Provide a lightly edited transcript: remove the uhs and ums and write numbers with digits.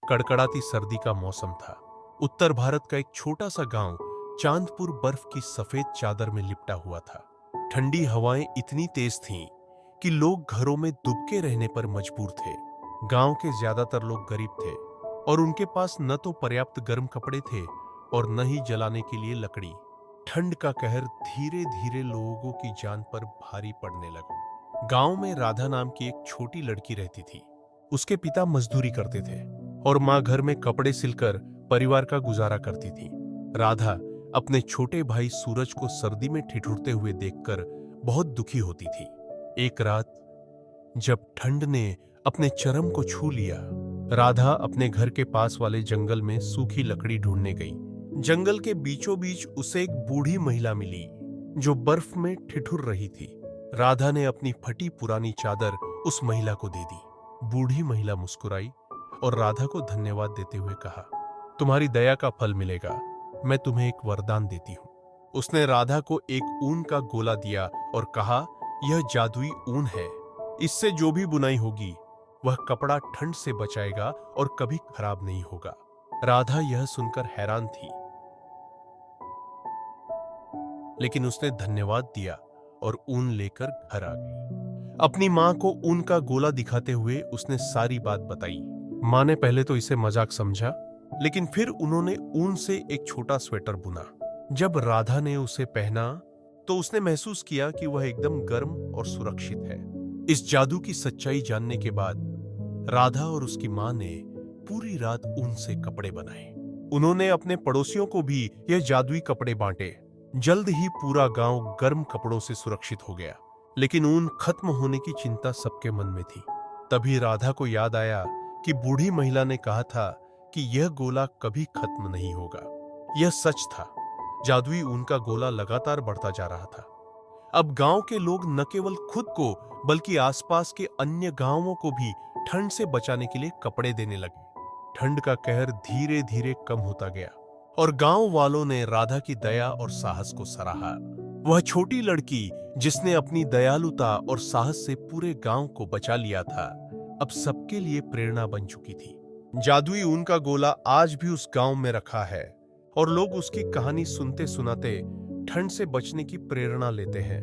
कड़कड़ाती सर्दी का मौसम था। उत्तर भारत का एक छोटा सा गांव चांदपुर बर्फ की सफेद चादर में लिपटा हुआ था। ठंडी हवाएं इतनी तेज थीं कि लोग घरों में दुबके रहने पर मजबूर थे। गांव के ज्यादातर लोग गरीब थे और उनके पास न तो पर्याप्त गर्म कपड़े थे और न ही जलाने के लिए लकड़ी। ठंड का कहर धीरे धीरे लोगों की जान पर भारी पड़ने लगा। गांव में राधा नाम की एक छोटी लड़की रहती थी। उसके पिता मजदूरी करते थे और माँ घर में कपड़े सिलकर परिवार का गुजारा करती थी। राधा अपने छोटे भाई सूरज को सर्दी में ठिठुरते हुए देखकर बहुत दुखी होती थी। एक रात जब ठंड ने अपने चरम को छू लिया, राधा अपने घर के पास वाले जंगल में सूखी लकड़ी ढूंढने गई। जंगल के बीचों बीच उसे एक बूढ़ी महिला मिली जो बर्फ में ठिठुर रही थी। राधा ने अपनी फटी पुरानी चादर उस महिला को दे दी। बूढ़ी महिला मुस्कुराई और राधा को धन्यवाद देते हुए कहा, तुम्हारी दया का फल मिलेगा, मैं तुम्हें एक वरदान देती हूं। उसने राधा को एक ऊन का गोला दिया और कहा, यह जादुई ऊन है, इससे जो भी बुनाई होगी वह कपड़ा ठंड से बचाएगा और कभी खराब नहीं होगा। राधा यह सुनकर हैरान थी, लेकिन उसने धन्यवाद दिया और ऊन लेकर घर आ गई। अपनी मां को ऊन का गोला दिखाते हुए उसने सारी बात बताई। मां ने पहले तो इसे मजाक समझा, लेकिन फिर उन्होंने ऊन से एक छोटा स्वेटर बुना। जब राधा ने उसे पहना तो उसने महसूस किया कि वह एकदम गर्म और सुरक्षित है। इस जादू की सच्चाई जानने के बाद राधा और उसकी मां ने पूरी रात ऊन से कपड़े बनाए। उन्होंने अपने पड़ोसियों को भी यह जादुई कपड़े बांटे। जल्द ही पूरा गांव गर्म कपड़ों से सुरक्षित हो गया, लेकिन ऊन खत्म होने की चिंता सबके मन में थी। तभी राधा को याद आया कि बूढ़ी महिला ने कहा था कि यह गोला कभी खत्म नहीं होगा। यह सच था। जादुई ऊन का गोला लगातार बढ़ता जा रहा था। अब गांव के लोग न केवल खुद को बल्कि आसपास के अन्य गांवों को भी ठंड से बचाने के लिए कपड़े देने लगे। ठंड का कहर धीरे धीरे कम होता गया और गांव वालों ने राधा की दया और साहस को सराहा। वह छोटी लड़की जिसने अपनी दयालुता और साहस से पूरे गांव को बचा लिया था, अब सबके लिए प्रेरणा बन चुकी थी। जादुई ऊन का गोला आज भी उस गांव में रखा है और लोग उसकी कहानी सुनते सुनाते ठंड से बचने की प्रेरणा लेते हैं।